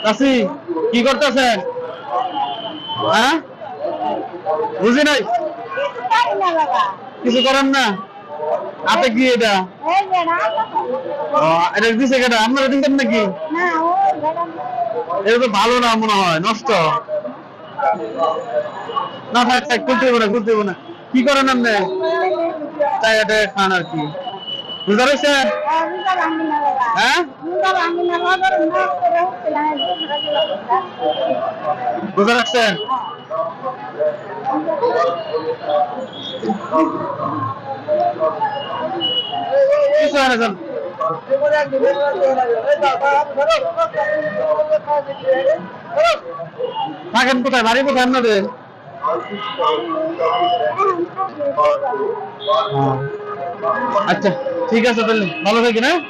চাচি কি করতেছেন? হ্যাঁ, বুঝি নাই। কিছু করেন না? হাতে কি এটা? এটা দিছে কেটা? আপনারা দিতেন নাকি? এটা তো ভালো না মনে হয়, নষ্ট। না থাক থাক, করতে হবে না, করতে হবে না। কি করেন আপনি? চাই এটা খান আর কি। বুঝতে পারছেন? হ্যাঁ, বুঝতে পারছেন? কিছু হয় না, যান। থাকেন কোথায়? বাড়ি কোথায় আপনাদের? আচ্ছা ঠিক আছে, তাহলে ভালো থাকেন। হ্যাঁ।